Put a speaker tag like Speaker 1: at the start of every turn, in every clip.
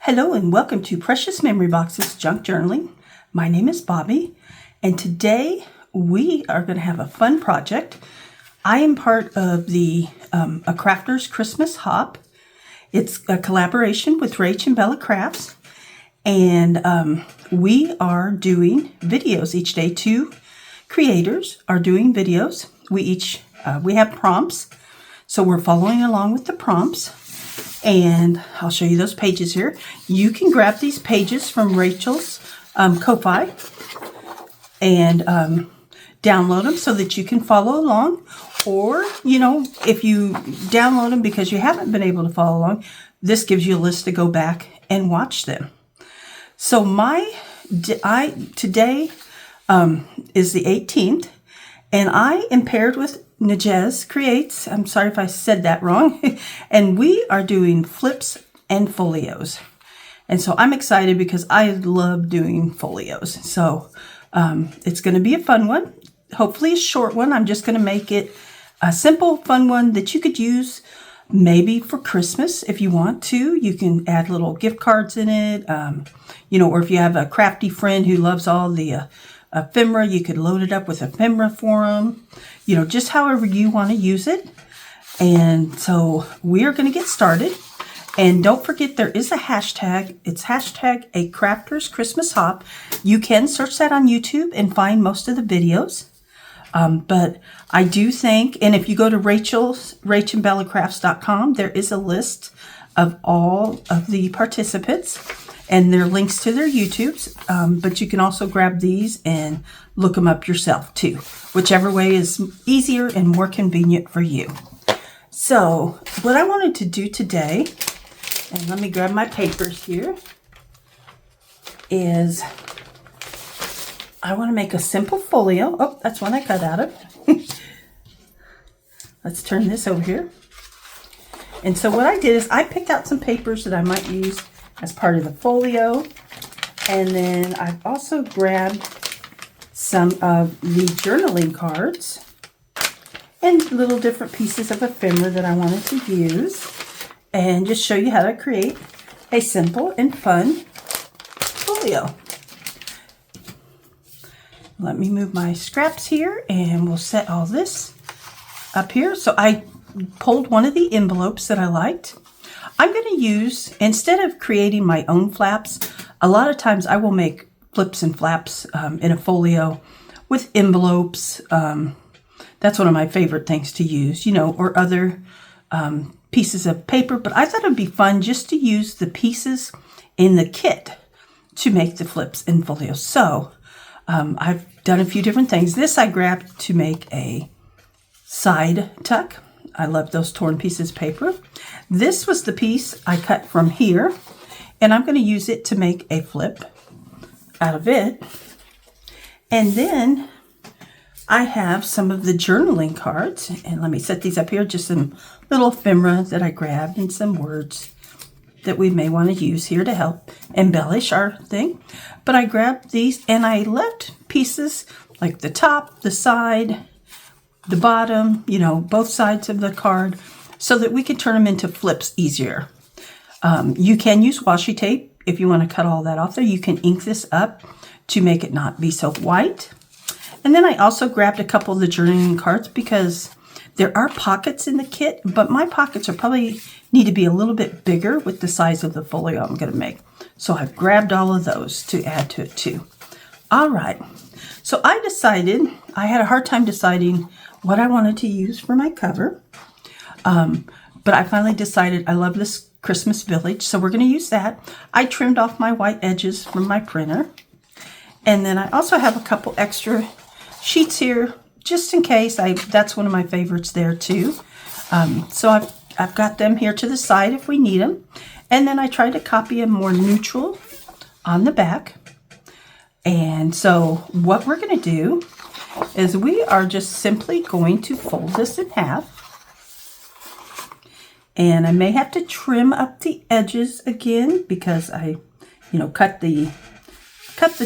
Speaker 1: Hello and welcome to Precious Memory Box's Junk Journaling. My name is Bobby, and today we are going to have a fun project. I am part of the A Crafter's Christmas Hop. It's a collaboration with Rach and Bella Crafts, and we are doing videos each day. Two creators are doing videos. We have prompts, so we're following along with the prompts. And I'll show you those pages here. You can grab these pages from Rachel's Ko-Fi and download them so that you can follow along. Or, if you download them because you haven't been able to follow along, this gives you a list to go back and watch them. So today is the 18th, and I am paired with Najez Creates. I'm sorry if I said that wrong. And we are doing flips and folios. And so I'm excited because I love doing folios. So it's going to be a fun one. Hopefully a short one. I'm just going to make it a simple, fun one that you could use maybe for Christmas if you want to. You can add little gift cards in it. Or if you have a crafty friend who loves all the ephemera, you could load it up with ephemera for them. Just however you want to use it. And so we're going to get started. And don't forget, there is a hashtag. It's hashtag A Crafter's Christmas Hop. You can search that on YouTube and find most of the videos. But I do think, and if you go to rachandbellacrafts.com, there is a list of all of the participants. And there are links to their YouTubes, but you can also grab these and look them up yourself too, whichever way is easier and more convenient for you. So what I wanted to do today, and let me grab my papers here, is I want to make a simple folio. Oh, that's one I cut out of. Let's turn this over here. And so what I did is I picked out some papers that I might use as part of the folio. And then I've also grabbed some of the journaling cards and little different pieces of ephemera that I wanted to use, and just show you how to create a simple and fun folio. Let me move my scraps here and we'll set all this up here. So I pulled one of the envelopes that I liked. I'm going to use, instead of creating my own flaps, a lot of times I will make flips and flaps in a folio with envelopes. That's one of my favorite things to use, or other pieces of paper. But I thought it would be fun just to use the pieces in the kit to make the flips and folios. So I've done a few different things. This I grabbed to make a side tuck. I love those torn pieces of paper. This was the piece I cut from here, and I'm going to use it to make a flip out of it. And then I have some of the journaling cards, and let me set these up here, just some little ephemera that I grabbed and some words that we may want to use here to help embellish our thing. But I grabbed these and I left pieces like the top, the side, the bottom, both sides of the card, so that we can turn them into flips easier. You can use washi tape if you want to cut all that off there. You can ink this up to make it not be so white. And then I also grabbed a couple of the journaling cards because there are pockets in the kit, but my pockets are probably need to be a little bit bigger with the size of the folio I'm going to make. So I've grabbed all of those to add to it too. All right. So I had a hard time deciding what I wanted to use for my cover. But I finally decided I love this Christmas village, so we're going to use that. I trimmed off my white edges from my printer. And then I also have a couple extra sheets here, just in case. That's one of my favorites there too. So I've got them here to the side if we need them. And then I tried to copy a more neutral on the back. And so what we're going to do is we are just simply going to fold this in half. And I may have to trim up the edges again because I, cut the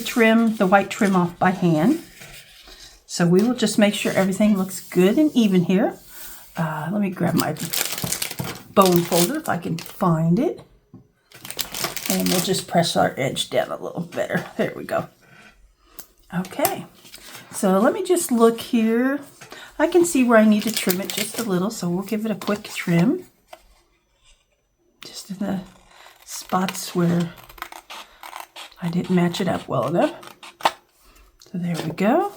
Speaker 1: trim, the white trim off by hand. So we will just make sure everything looks good and even here. Let me grab my bone folder if I can find it. And we'll just press our edge down a little better. There we go. Okay, so let me just look here. I can see where I need to trim it just a little, so we'll give it a quick trim. Just in the spots where I didn't match it up well enough. So there we go.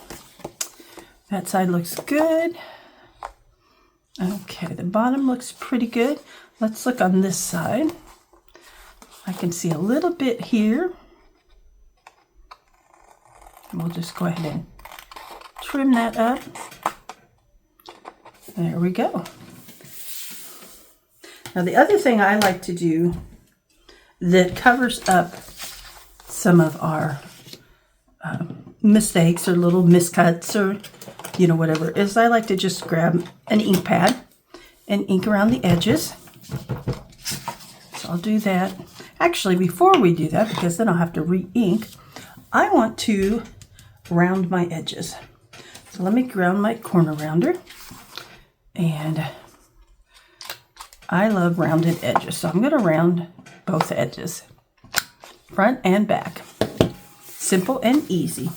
Speaker 1: That side looks good. Okay, the bottom looks pretty good. Let's look on this side. I can see a little bit here. And we'll just go ahead and trim that up. There we go. Now the other thing I like to do that covers up some of our mistakes or little miscuts or whatever is I like to just grab an ink pad and ink around the edges. So I'll do that. Actually, before we do that, because then I'll have to re-ink, I want to round my edges. So let me ground my corner rounder. And I love rounded edges, so I'm going to round both edges, front and back. Simple and easy.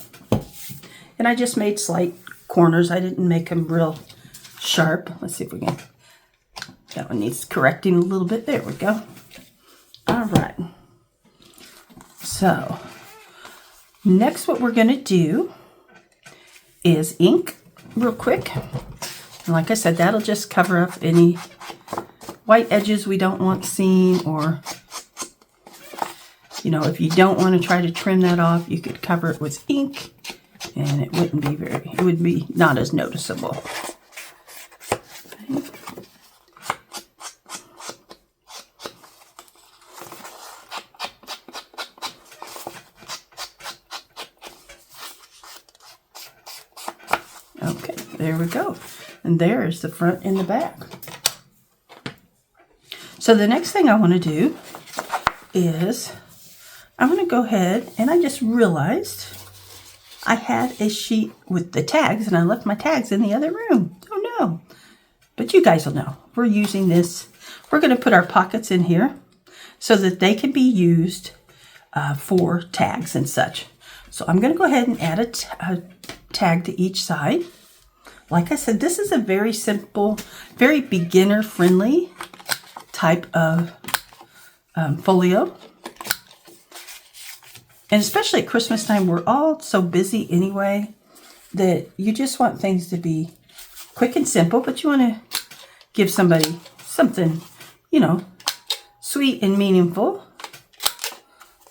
Speaker 1: And I just made slight corners. I didn't make them real sharp. Let's see if we can. That one needs correcting a little bit. There we go. All right. So next what we're going to do is ink real quick. And like I said, that'll just cover up any white edges we don't want seen, or if you don't want to try to trim that off, you could cover it with ink and it would be not as noticeable. Okay, there we go. And there's the front and the back. So the next thing I want to do is I'm going to go ahead, and I just realized I had a sheet with the tags, and I left my tags in the other room. Oh no. But you guys will know. We're using this. We're going to put our pockets in here so that they can be used for tags and such. So I'm going to go ahead and add a tag to each side. Like I said, this is a very simple, very beginner-friendly type of folio. And especially at Christmas time, we're all so busy anyway that you just want things to be quick and simple, but you want to give somebody something, sweet and meaningful.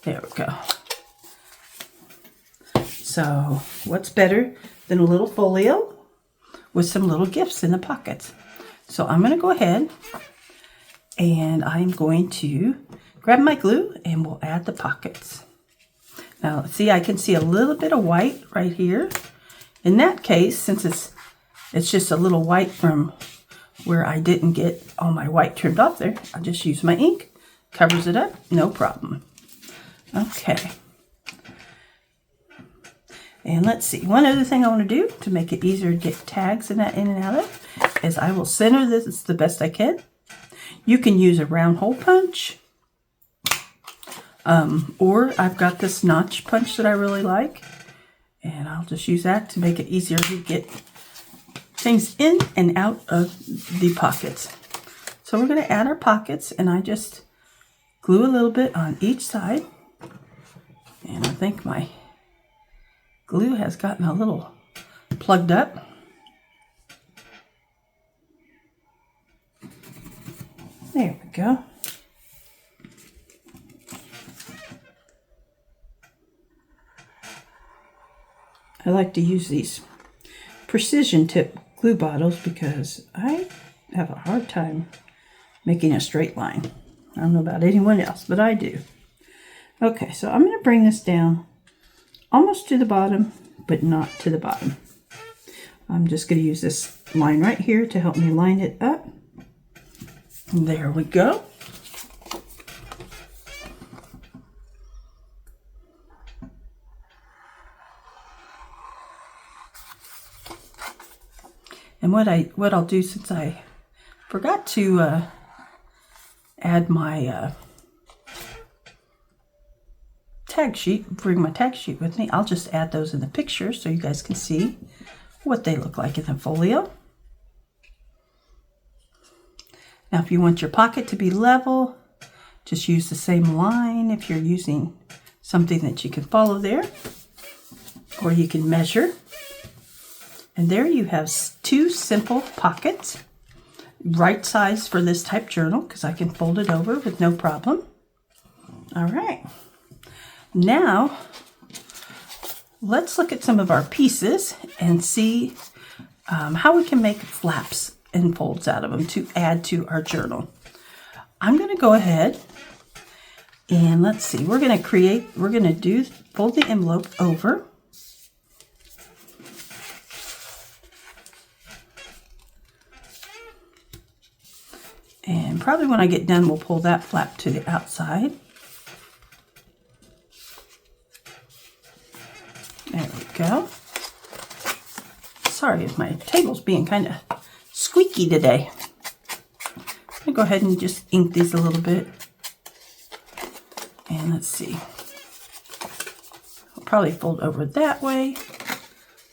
Speaker 1: There we go. So what's better than a little folio with some little gifts in the pockets? So I'm going to go ahead and I'm going to grab my glue and we'll add the pockets. Now, see, I can see a little bit of white right here. In that case, since it's just a little white from where I didn't get all my white trimmed off there, I'll just use my ink. Covers it up, no problem. Okay. And let's see, one other thing I want to do to make it easier to get tags in and out of is I will center this the best I can. You can use a round hole punch. Or I've got this notch punch that I really like, and I'll just use that to make it easier to get things in and out of the pockets. So we're going to add our pockets, and I just glue a little bit on each side, and I think my glue has gotten a little plugged up. There we go. I like to use these precision tip glue bottles because I have a hard time making a straight line. I don't know about anyone else, but I do. Okay, so I'm going to bring this down almost to the bottom, but not to the bottom. I'm just going to use this line right here to help me line it up. And there we go. And what I'll do, since I forgot to add my tag sheet, bring my tag sheet with me, I'll just add those in the picture so you guys can see what they look like in the folio. Now if you want your pocket to be level, just use the same line if you're using something that you can follow there, or you can measure. And there you have 2 simple pockets, right size for this type journal because I can fold it over with no problem. All right, now let's look at some of our pieces and see how we can make flaps and folds out of them to add to our journal. I'm going to go ahead and let's see, we're going to fold the envelope over. And probably when I get done, we'll pull that flap to the outside. There we go. Sorry if my table's being kind of squeaky today. I'm going to go ahead and just ink these a little bit. And let's see. I'll probably fold over that way.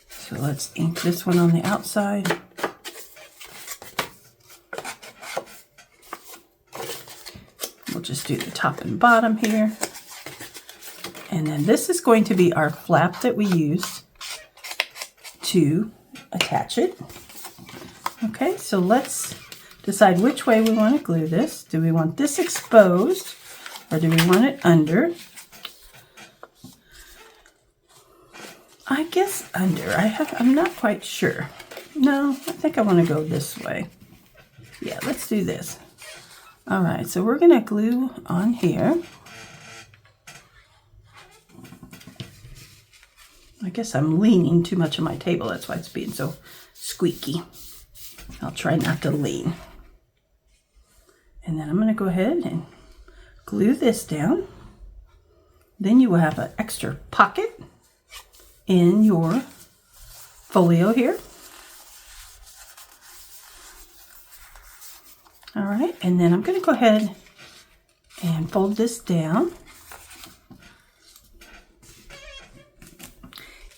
Speaker 1: So let's ink this one on the outside. We'll just do the top and bottom here. And then this is going to be our flap that we use to attach it. Okay, so let's decide which way we want to glue this. Do we want this exposed or do we want it under? I guess under. I'm not quite sure. No, I think I want to go this way. Yeah, let's do this. All right, so we're going to glue on here. I guess I'm leaning too much on my table. That's why it's being so squeaky. I'll try not to lean. And then I'm going to go ahead and glue this down. Then you will have an extra pocket in your folio here. All right, and then I'm going to go ahead and fold this down.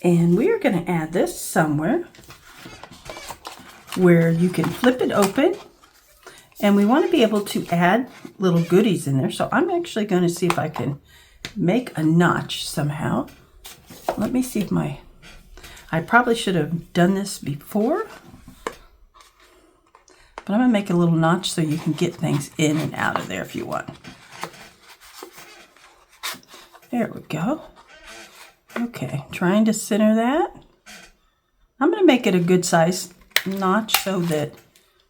Speaker 1: And we are going to add this somewhere where you can flip it open. And we want to be able to add little goodies in there. So I'm actually going to see if I can make a notch somehow. Let me see if I probably should have done this before. But I'm going to make a little notch so you can get things in and out of there if you want. There we go. Okay, trying to center that. I'm going to make it a good size notch so that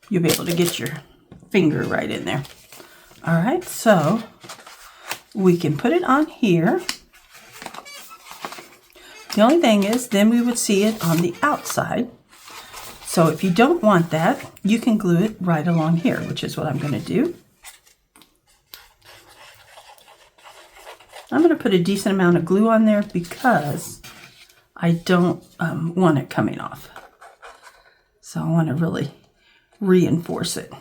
Speaker 1: you'll be able to get your finger right in there. All right, so we can put it on here. The only thing is then we would see it on the outside. So if you don't want that, you can glue it right along here, which is what I'm going to do. I'm going to put a decent amount of glue on there because I don't want it coming off. So I want to really reinforce it.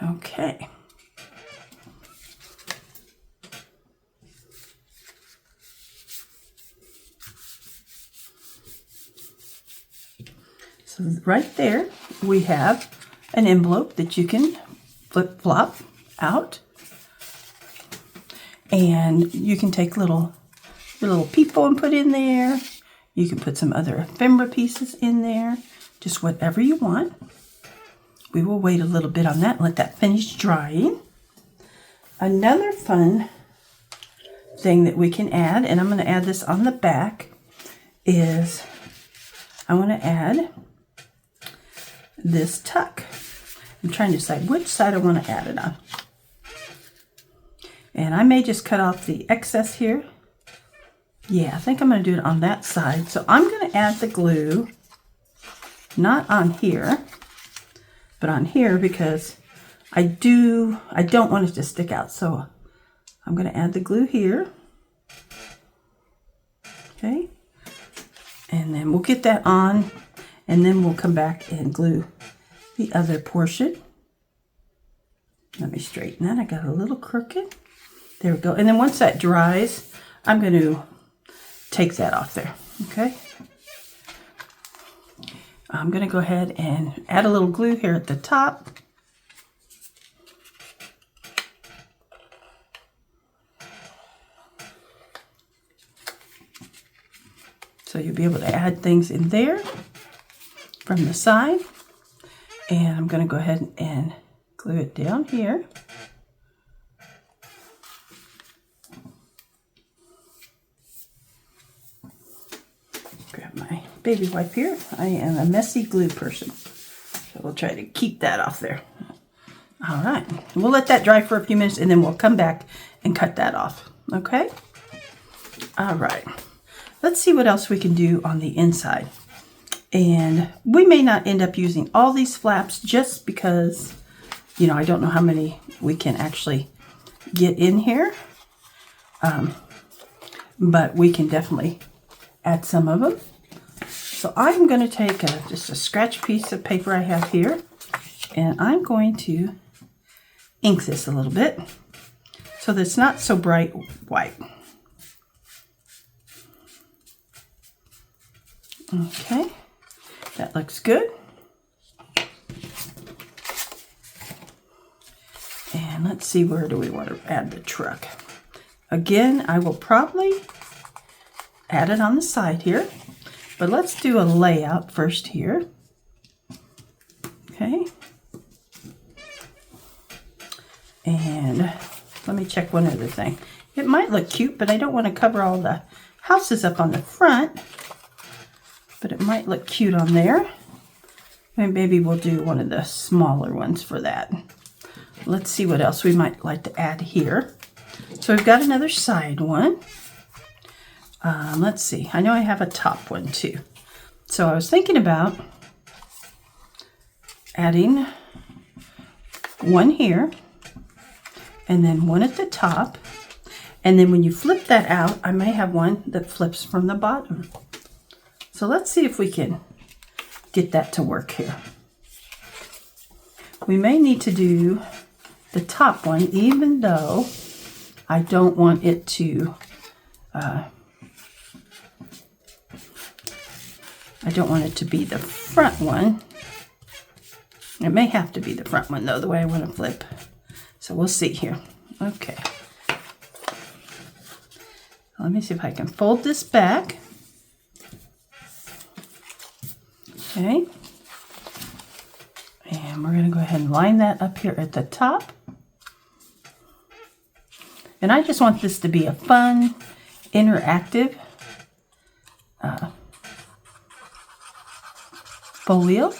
Speaker 1: Okay. So right there, we have an envelope that you can flip-flop out. And you can take little people and put in there. You can put some other ephemera pieces in there. Just whatever you want. We will wait a little bit on that and let that finish drying. Another fun thing that we can add, and I'm going to add this on the back, is I want to add this tuck. I'm trying to decide which side I want to add it on. And I may just cut off the excess here. Yeah, I think I'm going to do it on that side. So I'm going to add the glue, not on here, but on here because I don't want it to stick out. So I'm going to add the glue here. Okay. And then we'll get that on, and then we'll come back and glue the other portion. Let me straighten that. I got a little crooked. There we go. And then once that dries, I'm going to take that off there, okay? I'm going to go ahead and add a little glue here at the top. So you'll be able to add things in there from the side. And I'm going to go ahead and glue it down here. Grab my baby wipe here. I am a messy glue person, so we'll try to keep that off there. All right, we'll let that dry for a few minutes and then we'll come back and cut that off, okay? All right, let's see what else we can do on the inside. And we may not end up using all these flaps just because, you know, I don't know how many we can actually get in here. But we can definitely add some of them. So I'm going to take just a scratch piece of paper I have here, and I'm going to ink this a little bit so that it's not so bright white. Okay, that looks good. And let's see, where do we want to add the truck? Again, I will probably add it on the side here, but let's do a layout first here. Okay. And let me check one other thing. It might look cute, but I don't want to cover all the houses up on the front, but it might look cute on there. And maybe we'll do one of the smaller ones for that. Let's see what else we might like to add here. So we've got another side one. Let's see. I know I have a top one too. So I was thinking about adding one here and then one at the top. And then when you flip that out, I may have one that flips from the bottom. So let's see if we can get that to work here. We may need to do the top one, even though I don't want it to, be the front one. It may have to be the front one though, the way I want to flip. So we'll see here. Okay. Let me see if I can fold this back. Okay. And we're going to go ahead and line that up here at the top. And I just want this to be a fun, interactive folio.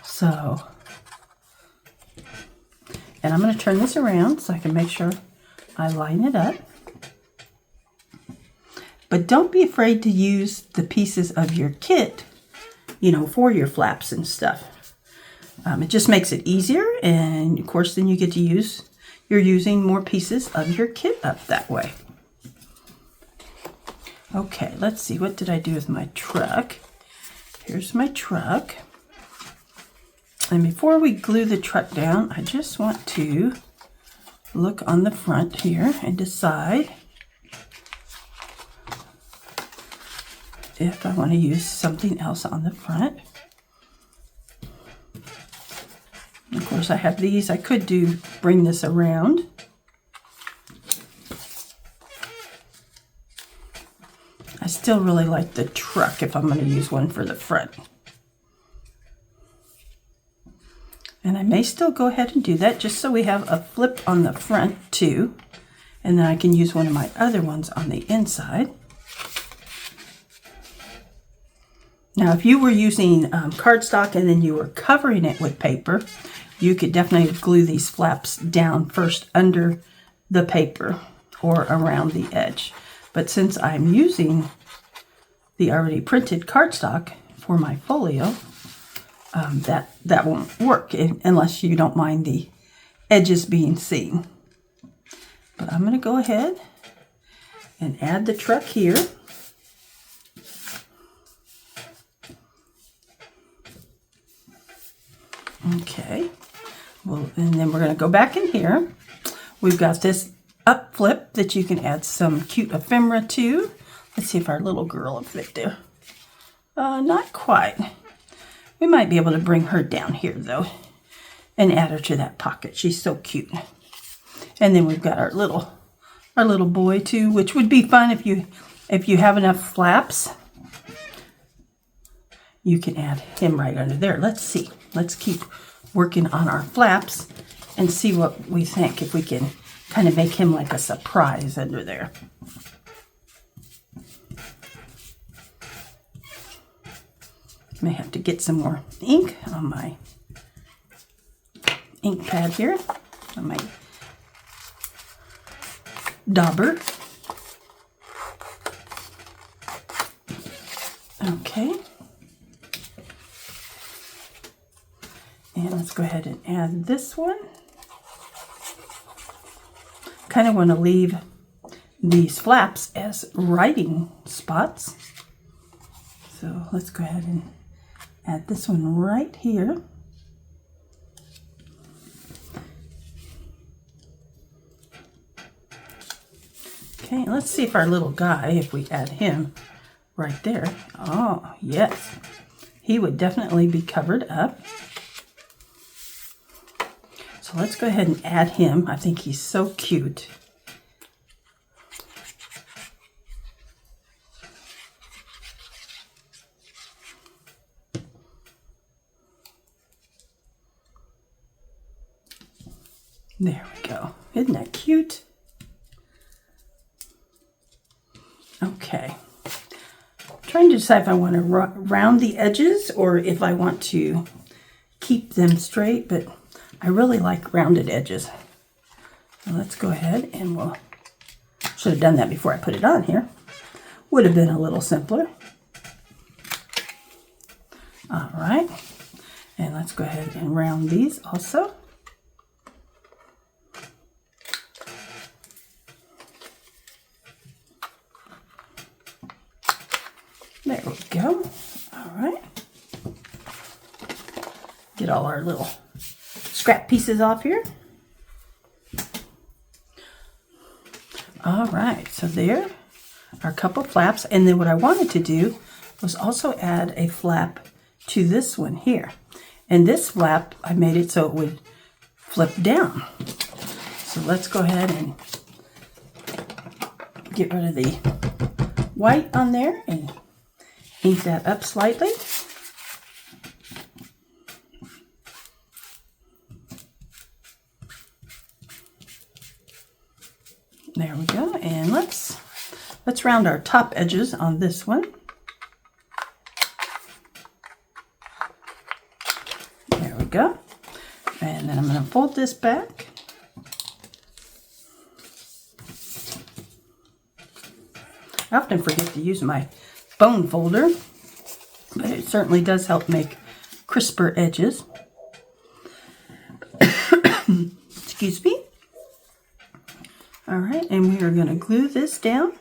Speaker 1: So, and I'm going to turn this around so I can make sure I line it up. But don't be afraid to use the pieces of your kit, you know, for your flaps and stuff. It just makes it easier, and of course then you get to use, you're using more pieces of your kit up that way. Okay, let's see, what did I do with my truck? Here's my truck. And before we glue the truck down, I just want to look on the front here and decide if I want to use something else on the front. Of course, I have these. I could bring this around. I still really like the truck if I'm going to use one for the front. And I may still go ahead and do that just so we have a flip on the front too. And then I can use one of my other ones on the inside. Now, if you were using cardstock and then you were covering it with paper, you could definitely glue these flaps down first under the paper or around the edge. But since I'm using the already printed cardstock for my folio, that won't work unless you don't mind the edges being seen. But I'm going to go ahead and add the truck here. Okay, well, and then we're going to go back in here. We've got this up flip that you can add some cute ephemera to. Let's see if our little girl will fit there. Not quite. We might be able to bring her down here though and add her to that pocket. She's so cute. And then we've got our little boy too, which would be fun if you have enough flaps. You can add him right under there. Let's see. Let's keep working on our flaps and see what we think, if we can kind of make him like a surprise under there. May have to get some more ink on my ink pad here, on my dauber. Okay. And let's go ahead and add this one. Kind of want to leave these flaps as writing spots. So let's go ahead and add this one right here. Okay, let's see if our little guy, if we add him right there. Oh, yes. He would definitely be covered up. So let's go ahead and add him. I think he's so cute. There we go. Isn't that cute? Okay. I'm trying to decide if I want to round the edges or if I want to keep them straight, but I really like rounded edges. So let's go ahead and we'll, should have done that before I put it on here. Would have been a little simpler. All right. And let's go ahead and round these also. There we go. All right. Get all our little scrap pieces off here. All right, so there are a couple flaps. And then what I wanted to do was also add a flap to this one here. And this flap, I made it so it would flip down. So let's go ahead and get rid of the white on there and ink that up slightly. There we go. And let's round our top edges on this one. There we go. And then I'm going to fold this back. I often forget to use my bone folder, but it certainly does help make crisper edges. Excuse me. All right, and we are going to glue this down.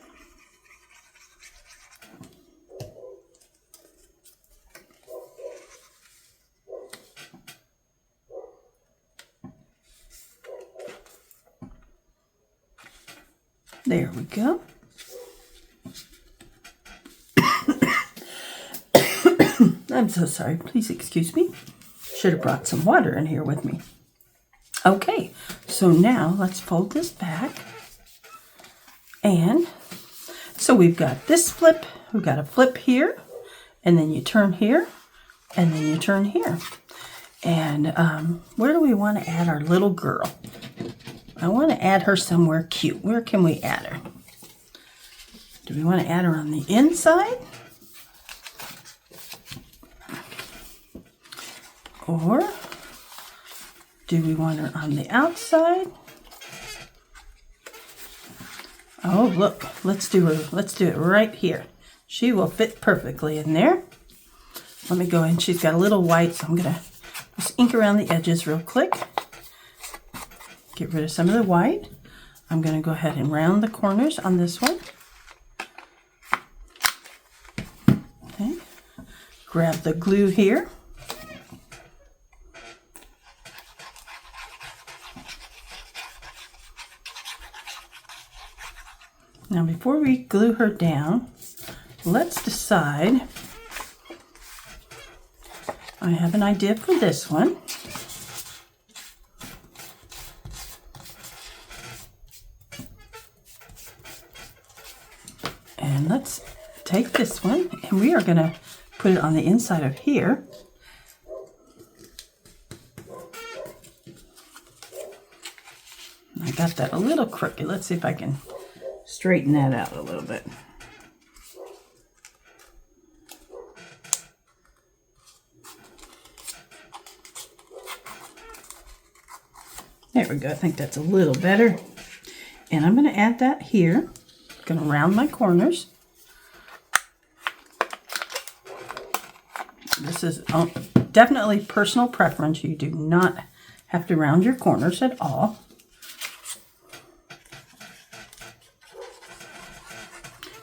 Speaker 1: There we go. I'm so sorry. Please excuse me. Should have brought some water in here with me. Okay, so now let's fold this back. And so we've got this flip. We've got a flip here. And then you turn here. And then you turn here. And where do we want to add our little girl? I want to add her somewhere cute. Where can we add her? Do we want to add her on the inside? Or do we want her on the outside? Oh, look, let's do it right here. She will fit perfectly in there. Let me go in. She's got a little white, so I'm going to just ink around the edges real quick. Get rid of some of the white. I'm going to go ahead and round the corners on this one. Okay. Grab the glue here. Now before we glue her down, let's decide. I have an idea for this one. And let's take this one and we are going to put it on the inside of here. I got that a little crooked. Let's see if I can straighten that out a little bit. There we go. I think that's a little better. And I'm going to add that here. I'm going to round my corners. This is definitely personal preference. You do not have to round your corners at all.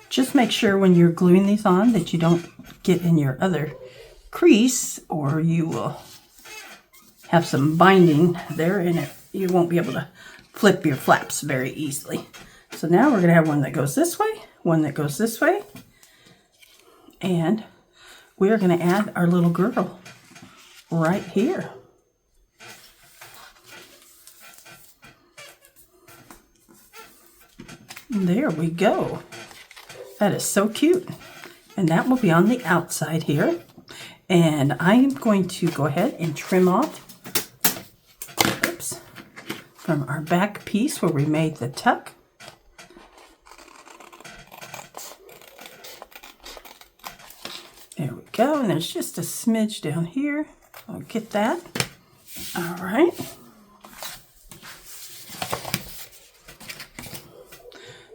Speaker 1: Just make sure when you're gluing these on that you don't get in your other crease, or you will have some binding there and you won't be able to flip your flaps very easily. So now we're going to have one that goes this way, one that goes this way, and we are going to add our little girl right here. There we go. That is so cute. And that will be on the outside here. And I'm going to go ahead and trim off, oops, from our back piece where we made the tuck. There we go. And there's just a smidge down here. I'll get that. All right.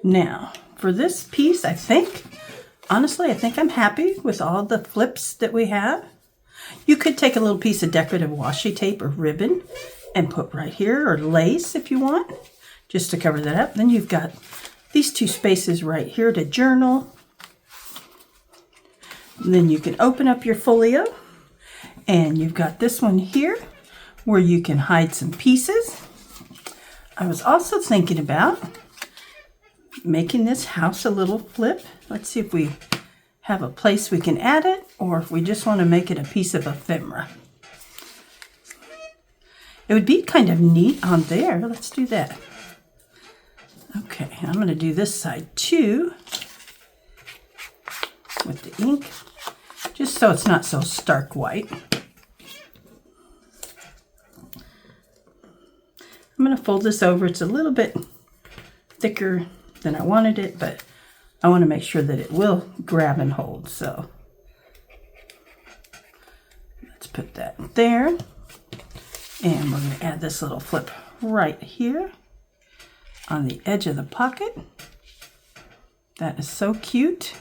Speaker 1: Now, for this piece, honestly, I think I'm happy with all the flips that we have. You could take a little piece of decorative washi tape or ribbon and put right here, or lace if you want, just to cover that up. Then you've got these two spaces right here to journal. And then you can open up your folio, and you've got this one here where you can hide some pieces. I was also thinking about making this house a little flip. Let's see if we have a place we can add it, or if we just want to make it a piece of ephemera. It would be kind of neat on there. Let's do that. Okay, I'm going to do this side too with the ink, just so it's not so stark white. I'm going to fold this over. It's a little bit thicker than I wanted it, but I want to make sure that it will grab and hold. So let's put that there. And we're going to add this little flip right here on the edge of the pocket. That is so cute.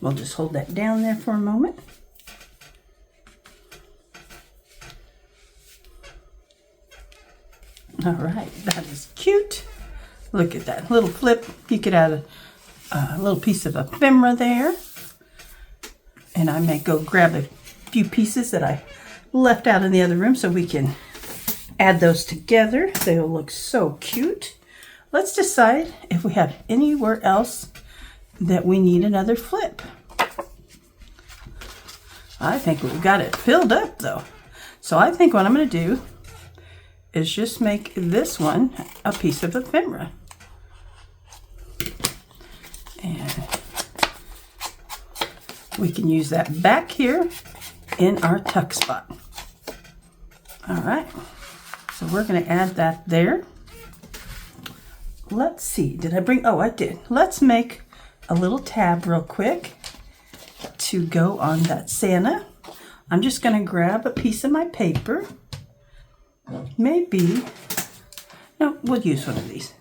Speaker 1: We'll just hold that down there for a moment. All right, that is cute. Look at that little flip. You could add a little piece of ephemera there. And I may go grab a few pieces that I left out in the other room so we can add those together. They will look so cute. Let's decide if we have anywhere else that we need another flip. I think we've got it filled up though. So I think what I'm going to do is just make this one a piece of ephemera. And we can use that back here in our tuck spot. All right, so we're going to add that there. Let's see, did I bring, oh, I did. Let's make a little tab real quick to go on that Santa. I'm just going to grab a piece of my paper. Maybe, no, we'll use one of these.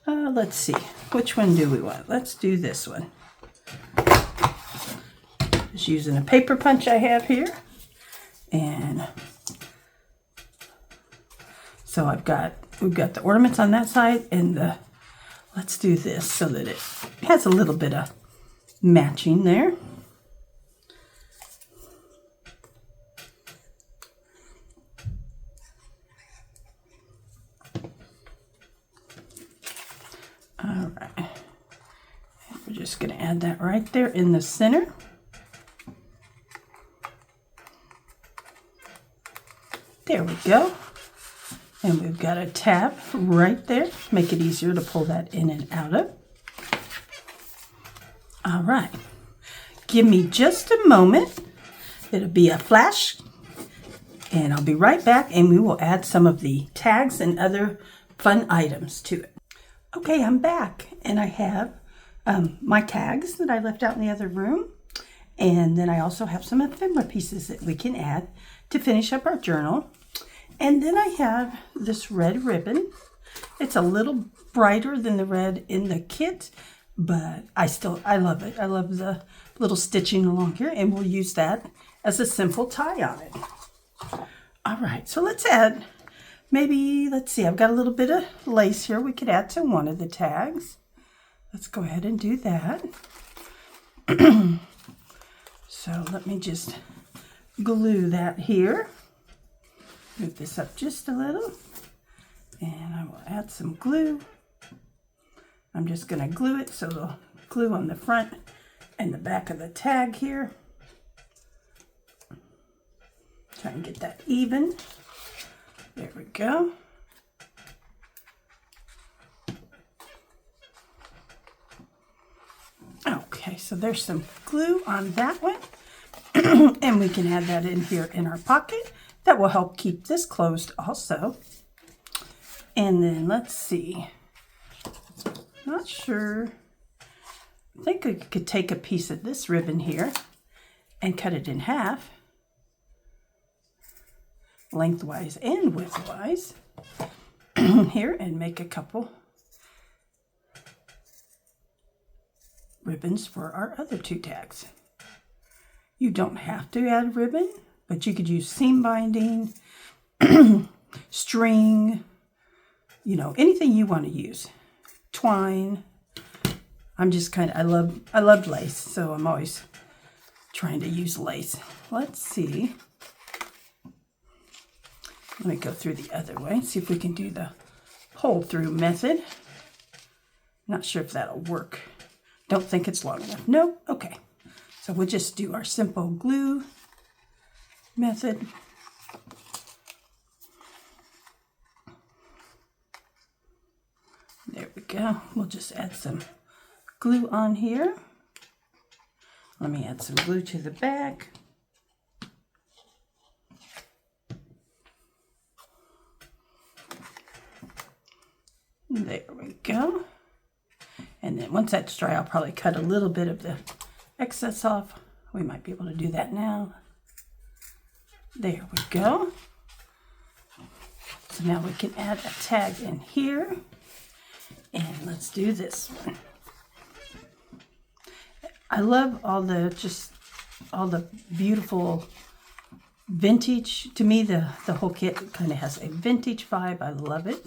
Speaker 1: Let's see, which one do we want? Let's do this one. Just using a paper punch I have here. And so we've got the ornaments on that side, and let's do this so that it has a little bit of matching there. All right. We're just going to add that right there in the center. There we go. And we've got a tab right there. Make it easier to pull that in and out of. All right. Give me just a moment. It'll be a flash. And I'll be right back and we will add some of the tags and other fun items to it. Okay, I'm back and I have my tags that I left out in the other room. And then I also have some ephemera pieces that we can add to finish up our journal. And then I have this red ribbon. It's a little brighter than the red in the kit, but I love it. I love the little stitching along here, and we'll use that as a simple tie on it. All right, so let's add, let's see, I've got a little bit of lace here we could add to one of the tags. Let's go ahead and do that. So let me just glue that here. Move this up just a little, and I will add some glue. I'm just going to glue it, so the glue on the front and the back of the tag here. Try and get that even. There we go. Okay, so there's some glue on that one. And we can add that in here in our pocket. That will help keep this closed also. And then let's see. Not sure. I think we could take a piece of this ribbon here and cut it in half. Lengthwise and widthwise. Here, and make a couple ribbons for our other two tags. You don't have to add ribbon, but you could use seam binding, string, anything you want to use. Twine. I'm just I love lace, so I'm always trying to use lace. Let's see. Let me go through the other way, see if we can do the pull through method. Not sure if that'll work. Don't think it's long enough. Nope. Okay. So we'll just do our simple glue method. There we go. We'll just add some glue on here. Let me add some glue to the back. There we go. And then once that's dry, I'll probably cut a little bit of the excess off. We might be able to do that now. There we go. So now we can add a tag in here. And let's do this one. I love all the beautiful vintage. To me, the whole kit kind of has a vintage vibe. I love it.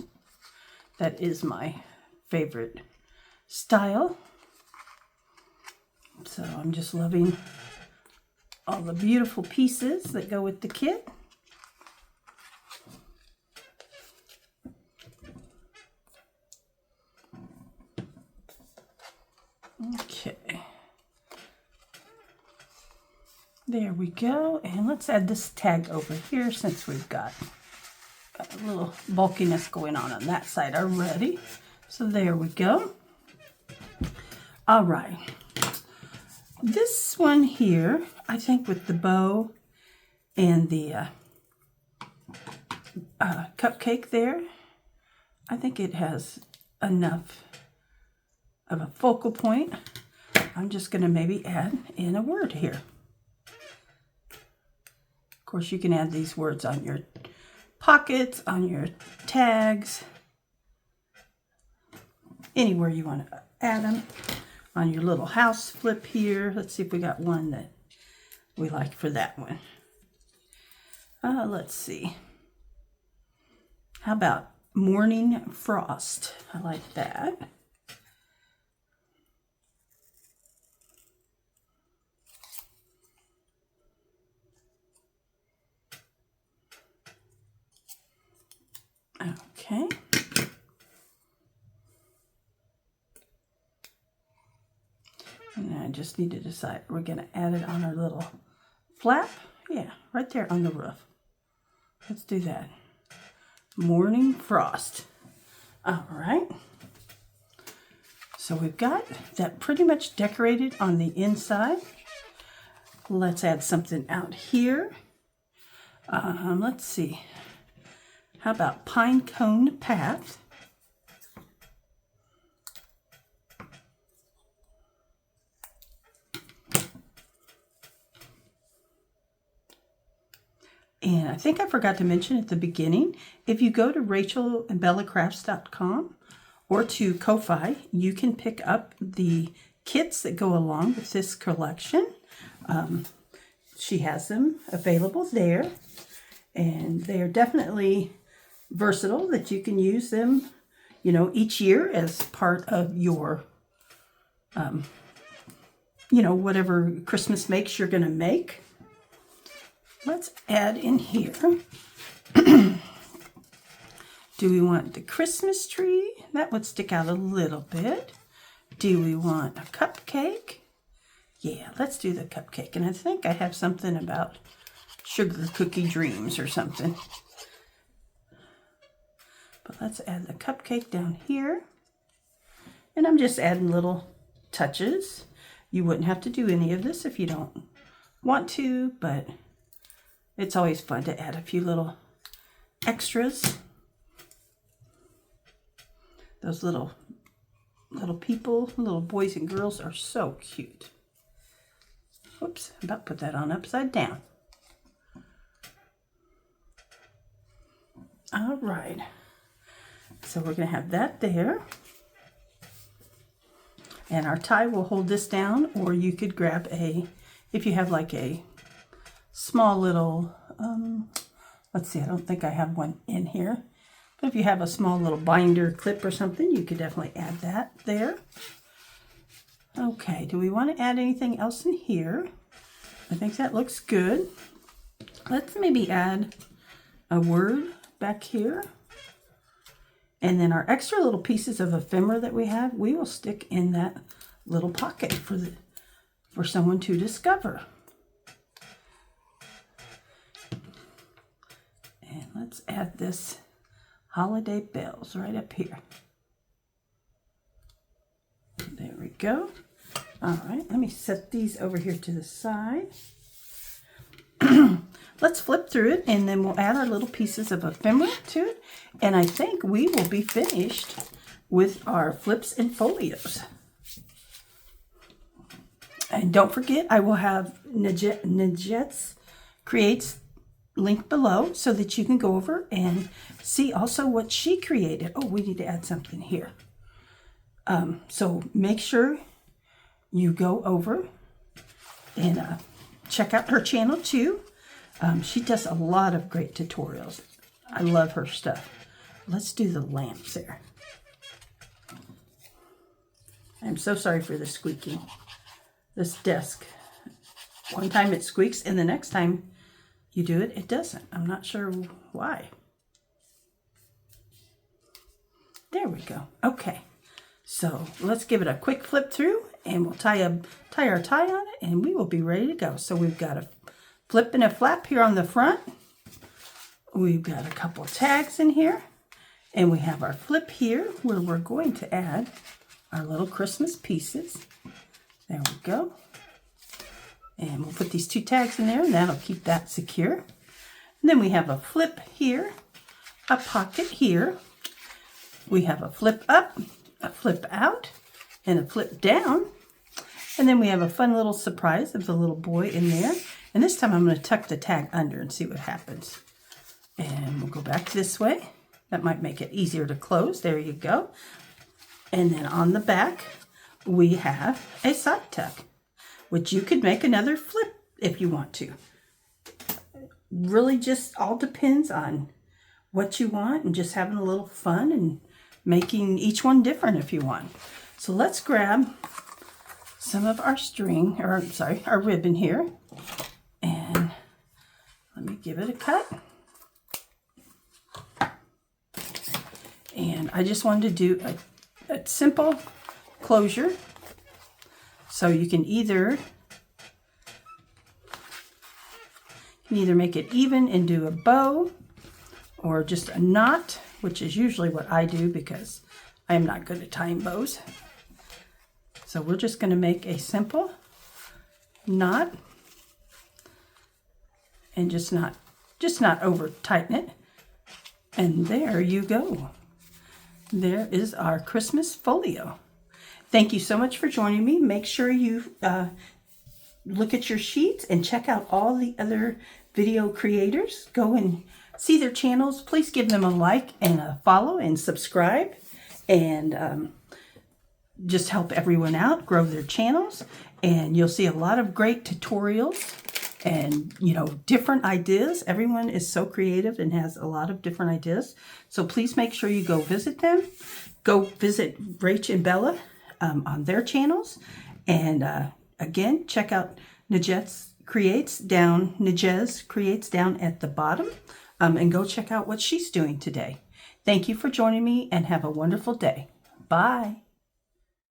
Speaker 1: That is my favorite style. So I'm just loving all the beautiful pieces that go with the kit. Okay. There we go. And let's add this tag over here since we've got a little bulkiness going on that side already. So there we go. All right. This one here, I think with the bow and the cupcake there, I think it has enough of a focal point. I'm just going to maybe add in a word here. Of course, you can add these words on your pockets, on your tags, anywhere you want to add them. On your little house flip here. Let's see if we got one that we like for that one. Let's see. How about Morning Frost? I like that. Okay. And I just need to decide, we're going to add it on our little flap. Yeah, right there on the roof. Let's do that. Morning frost. All right. So we've got that pretty much decorated on the inside. Let's add something out here. Let's see. How about pine cone path? And I think I forgot to mention at the beginning, if you go to rachelandbellacrafts.com or to Ko-Fi, you can pick up the kits that go along with this collection. She has them available there, and they are definitely versatile, that you can use them, you know, each year as part of your, you know, whatever Christmas makes you're going to make. Let's add in here. Do we want the Christmas tree? That would stick out a little bit. Do we want a cupcake? Yeah, let's do the cupcake. And I think I have something about sugar cookie dreams or something. But let's add the cupcake down here. And I'm just adding little touches. You wouldn't have to do any of this if you don't want to, but it's always fun to add a few little extras. Those little people, little boys and girls are so cute. Oops, I'm about to put that on upside down. All right. So we're going to have that there. And our tie will hold this down, or you could grab if you have like a small little, let's see, I don't think I have one in here. But if you have a small little binder clip or something, you could definitely add that there. Okay, do we want to add anything else in here? I think that looks good. Let's maybe add a word back here. And then our extra little pieces of ephemera that we have, we will stick in that little pocket for someone to discover. And let's add this holiday bells right up here. There we go. All right, let me set these over here to the side. Let's flip through it, and then we'll add our little pieces of ephemera to it. And I think we will be finished with our Flips and Folios. And don't forget, I will have Najet's Creates link below so that you can go over and see also what she created. Oh, we need to add something here. So make sure you go over and check out her channel too. She does a lot of great tutorials. I love her stuff. Let's do the lamps there. I'm so sorry for the squeaking. This desk, one time it squeaks and the next time you do it, it doesn't. I'm not sure why. There we go. Okay. So let's give it a quick flip through, and we'll tie our tie on it, and we will be ready to go. So we've got a flip and a flap here on the front. We've got a couple tags in here, and we have our flip here where we're going to add our little Christmas pieces. There we go. And we'll put these two tags in there, and that'll keep that secure. And then we have a flip here, a pocket here. We have a flip up, a flip out, and a flip down. And then we have a fun little surprise of the little boy in there. And this time I'm going to tuck the tag under and see what happens. And we'll go back this way. That might make it easier to close. There you go. And then on the back, we have a side tuck, which you could make another flip if you want to. Really just all depends on what you want, and just having a little fun and making each one different if you want. So let's grab some of our string, or I'm sorry, our ribbon here, and let me give it a cut. And I just wanted to do a simple closure So you can either make it even and do a bow, or just a knot, which is usually what I do because I am not good at tying bows. So we're just going to make a simple knot and just not over tighten it. And there you go. There is our Christmas folio. Thank you so much for joining me. Make sure you look at your sheets and check out all the other video creators. Go and see their channels. Please give them a like and a follow and subscribe, and just help everyone out, grow their channels. And you'll see a lot of great tutorials and, different ideas. Everyone is so creative and has a lot of different ideas. So please make sure you go visit them. Go visit Rach and Bella on their channels. And again, check out Najez Creates down at the bottom. And go check out what she's doing today. Thank you for joining me, and have a wonderful day. Bye.